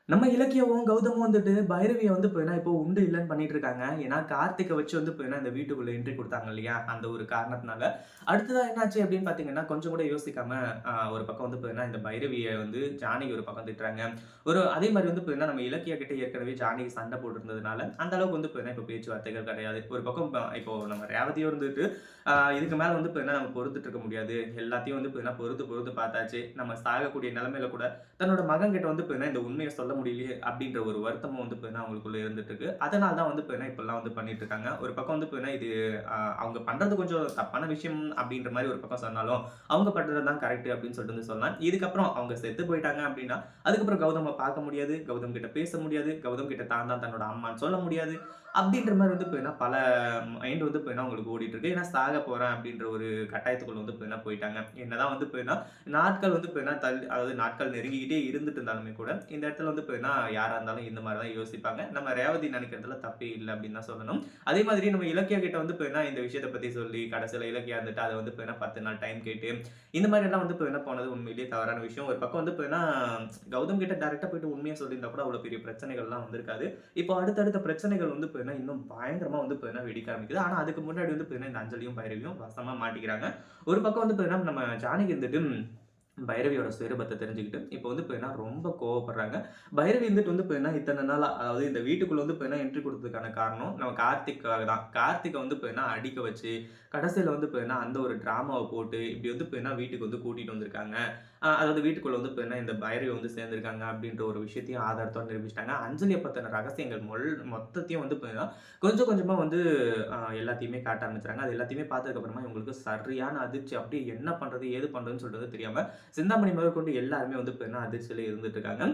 நம்ம இலக்கியாவும், கௌதமும் வந்துட்டு பைரவிய வந்து பார்த்தீங்கன்னா, இப்போ உண்டு இல்லன்னு பண்ணிட்டு இருக்காங்க. ஏன்னா, கார்த்திக்க வச்சு வந்து பார்த்தீங்கன்னா, இந்த வீட்டுக்குள்ள என்ட்ரி குடுத்தாங்க இல்லையா? அந்த ஒரு காரணத்தினால. அடுத்ததா என்னாச்சு அப்படின்னு பார்த்தீங்கன்னா, கொஞ்சம் கூட யோசிக்காம ஒரு பக்கம் வந்து பார்த்தீங்கன்னா, இந்த பைரவிய வந்து ஜானகி ஒரு பக்கம் திட்டுறாங்க. அதே மாரி வந்து பார்த்தீங்கன்னா, நம்ம இலக்கியா கிட்ட ஏற்கனவே ஜானகி சண்டை போட்டுருந்ததுனால, அந்த அளவுக்கு வந்து பார்த்தீங்கன்னா, இப்போ பேச்சுவார்த்தைகள் கிடையாது. ஒரு பக்கம் இப்போ நம்ம ரேவதியும் இருந்துட்டு, இதுக்கு மேல வந்து பார்த்தீங்கன்னா, நம்ம பொறுத்துட்டு இருக்க முடியாது. எல்லாத்தையும் வந்து பார்த்தீங்கன்னா, பொறுத்து பொறுத்து பார்த்தாச்சு. நம்ம சாகக்கூடிய நிலைமையில கூட தன்னோட மகன்கிட்ட வந்து பார்த்தீங்கன்னா, இந்த உண்மைய சொல்ல முடியலையே அப்படின்ற ஒரு வருத்தமும் வந்து பார்த்தீங்கன்னா, அவங்களுக்குள்ள இருந்துட்டு இருக்கு. அதனால தான் வந்து பார்த்தீங்கன்னா, இப்படிலாம் வந்து பண்ணிட்டு இருக்காங்க. ஒரு பக்கம் வந்து பார்த்தீங்கன்னா, இது அவங்க பண்றது கொஞ்சம் தப்பான விஷயம் அப்படின்ற மாரி ஒரு பக்கம் சொன்னாலும், அவங்க பண்றது தான் கரெக்ட் அப்படின்னு சொல்லிட்டு வந்து சொல்லலாம். இதுக்கப்புறம் அவங்க செத்து போயிட்டாங்க அப்படின்னா, அதுக்கப்புறம் கௌதம பார்க்க முடியாது. கௌதம் கிட்ட பேச முடியாது. கௌதம் கிட்ட தான் தான் தன்னோட அம்மான்னு சொல்ல முடியாது. அப்படின்ற மாரி வந்து பார்த்தீங்கன்னா, பல மைண்ட் வந்து பார்த்தீங்கன்னா, அவங்களுக்கு ஓடிட்டு இருக்கு. ஏன்னா சாக போறேன் அப்படின்ற ஒரு கட்டாயத்துக்குள்ள வந்து பார்த்தீங்கன்னா போயிட்டாங்க. என்னதான் வந்து பார்த்தீங்கன்னா, நாட்கள் வந்து பார்த்தீங்கன்னா அதாவது நாட்கள் நெருங்கிக்கிட்டே இருந்துட்டு இருந்தாலுமே கூட, இந்த இடத்துல வந்து பார்த்தீங்கன்னா, யாரா இருந்தாலும் இந்த மாரி தான் யோசிப்பாங்க. நம்ம ரேவதி நெனைக்கிறதுல தப்பே இல்ல அப்படின்னு தான் சொல்லணும். அதே மாதிரி நம்ம இலக்கியா கிட்ட வந்து பார்த்தீங்கன்னா, இந்த விஷயத்த பத்தி சொல்லி, கடைசியில இலக்கியா இருந்துட்டு அத வந்து பார்த்தீங்கன்னா 10 நாள் டைம் கேட்டு, இந்த மாரியெல்லாம் வந்து பார்த்தீங்கன்னா போனது உண்மையிலேயே தவறான விஷயம். ஒரு பக்கம் வந்து பார்த்தீங்கன்னா, கௌதம் கிட்ட டைரக்ட்டா போயிட்டு உண்மைய சொல்லியிருந்தா கூட அவ்வளோ பெரிய பிரச்சனைகள்லாம் வந்திருக்காது. இப்போ அடுத்தடுத்த பிரச்சனைகள் வந்து பார்த்தீங்கன்னா, இன்னும் பயங்கரமா வந்து பார்த்தீங்கன்னா வெடிக்க ஆரம்பிக்குது. ஆனா அதுக்கு முன்னாடி வந்து பார்த்தீங்கன்னா, இந்த அஞ்சலியும், பைரவியும் வசமா மாட்டிக்கிறாங்க. ஒரு பக்கம் வந்து பார்த்தீங்கன்னா, நம்ம ஜானகி இருந்துட்டு பைரவியோட சுயரூபத்த தெரிஞ்சுக்கிட்டு, இப்போ வந்து பார்த்தீங்கன்னா ரொம்ப கோவப்படுறாங்க. பைரவி வந்துட்டு வந்து பார்த்தீங்கன்னா, இத்தன நாளா அதாவது இந்த வீட்டுக்குள்ள வந்து பார்த்தீங்கன்னா என்ட்ரி குடுத்ததுக்கான காரணம் நம்ம கார்த்திக்காக தான். கார்த்திக்க வந்து பார்த்தீங்கன்னா அடிக்க வச்சு, கடைசியில வந்து பார்த்தீங்கன்னா அந்த ஒரு டிராமாவ போட்டு, இப்படி வந்து பார்த்தீங்கன்னா வீட்டுக்கு வந்து கூட்டிட்டு வந்திருக்காங்க. அதாவது வீட்டுக்குள்ள வந்து பார்த்தீங்கன்னா இந்த பைரவி வந்து சேர்ந்திருக்காங்க அப்படின்ற ஒரு விஷயத்தையும் ஆதாரத்தோட நிரூபிச்சுட்டாங்க. அஞ்சலிய பத்தின ரகசியங்கள் மொத்தத்தையும் வந்து பார்த்தீங்கன்னா, கொஞ்சம் கொஞ்சமா வந்து எல்லாத்தையுமே காட்ட ஆரம்பிச்சுறாங்க. அது எல்லாத்தையுமே பார்த்ததுக்கு அப்புறமா இவங்களுக்கு சரியான அதிர்ச்சி. அப்படியே என்ன பண்றது? ஏது பண்றதுன்னு சொல்றது தெரியாம சிந்தாமணி முதற்கொண்டு எல்லாருமே வந்து பார்த்தீங்கன்னா, அதிர்ச்சியில இருந்துட்டு இருக்காங்க.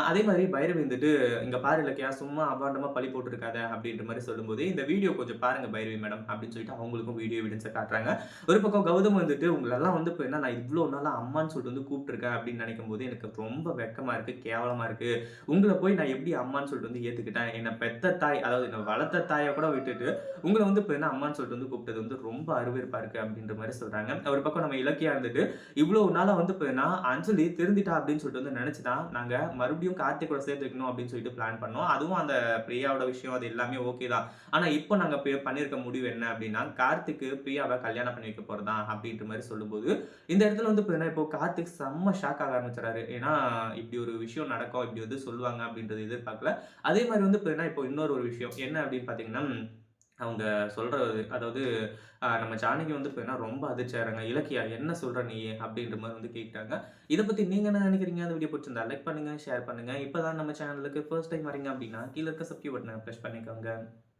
அதே மாரி பைரவி வந்துட்டு, "இங்க பாரு இலக்கியா, சும்மா அபாண்டமா பழி போட்டுருக்காத" அப்படின்ற மாரி சொல்லும்போது, "இந்த வீடியோ கொஞ்சம் பாருங்க பைரவி மேடம்" அப்படின்னு சொல்லிட்டு அவங்களுக்கும் வீடியோ எவிடன்ஸ காட்டுறாங்க. ஒரு பக்கம் கௌதம் வந்துட்டு, "உங்களெல்லாம் வந்து பார்த்தீங்கன்னா, நான் இவ்ளோ நாளா அம்மான்னு சொல்லிட்டு வந்து கூப்பிட்டுருக்கேன் அப்படின்னு நினைக்கும்போது, எனக்கு ரொம்ப வெட்கமா இருக்கு, கேவலமா இருக்கு. உங்கள போய் நான் எப்படி அம்மான்னு சொல்லிட்டு வந்து ஏத்துக்கிட்டேன்? என்ன பெத்த தாய், அதாவது என்ன வளர்த்த தாய கூட விட்டுட்டு, உங்கள வந்து பார்த்தீங்கன்னா, அம்மான்னு சொல்லிட்டு வந்து கூப்பிட்டது வந்து ரொம்ப அருவருப்பா இருக்கு" அப்படின்ற மாரி சொல்றாங்க. ஒரு பக்கம் நம்ம இலக்கியா இருந்துட்டு, இவ்வளவு நாளா வந்து பார்த்தீங்கன்னா, அஞ்சலி திருந்திட்டா அப்படின்னு சொல்லிட்டு வந்து நினைச்சு தான், நாங்க மறுபடியும் கார்த்திக் கூட சேர்த்து வைக்கணும் அப்படின்னு சொல்லிட்டு பிளான் பண்ணோம். அதுவும் அந்த பிரியாவோட விஷயம் அது எல்லாமே ஓகே தான். ஆனா இப்போ நாங்க பண்ணியிருக்க முடிவு என்ன அப்படின்னா, கார்த்திக்கு பிரியாவ கல்யாணம் பண்ணி வைக்க போறோம் தான் அப்படின்ற மாரி சொல்லும்போது, இந்த இடத்துல வந்து பார்த்தீங்கன்னா, இப்போ கார்த்திக் செம்ம ஷாக் ஆக ஆரம்பிச்சுறாரு. ஏன்னா, இப்படி ஒரு விஷயம் நடக்கும், இப்படி வந்து சொல்லுவாங்க அப்படின்றத எதிர்பார்க்கல. அதே மாரி வந்து பார்த்தீங்கன்னா, இப்போ இன்னொரு ஒரு விஷயம் என்ன அப்படின்னு பார்த்தீங்கன்னா, அவங்க சொல்றது அதாவது நம்ம ஜானகி வந்து பார்த்தீங்கன்னா, ரொம்ப அதிர்ச்சி ஆகுறாங்க. "இலக்கியா என்ன சொல்ற நீ?" அப்படின்ற மாரி வந்து கேட்குறாங்க. இத பத்தி நீங்க என்ன நினைக்கிறீங்க? அந்த வீடியோ புடிச்சிருந்தா லைக் பண்ணுங்க, ஷேர் பண்ணுங்க. இப்ப தான் நம்ம சேனலுக்கு ஃபர்ஸ்ட் டைம் வரீங்க அப்படின்னா, கீழ இருக்க சப்ஸ்கிரைப் பட்டன பிரஸ் பண்ணிக்கோங்க.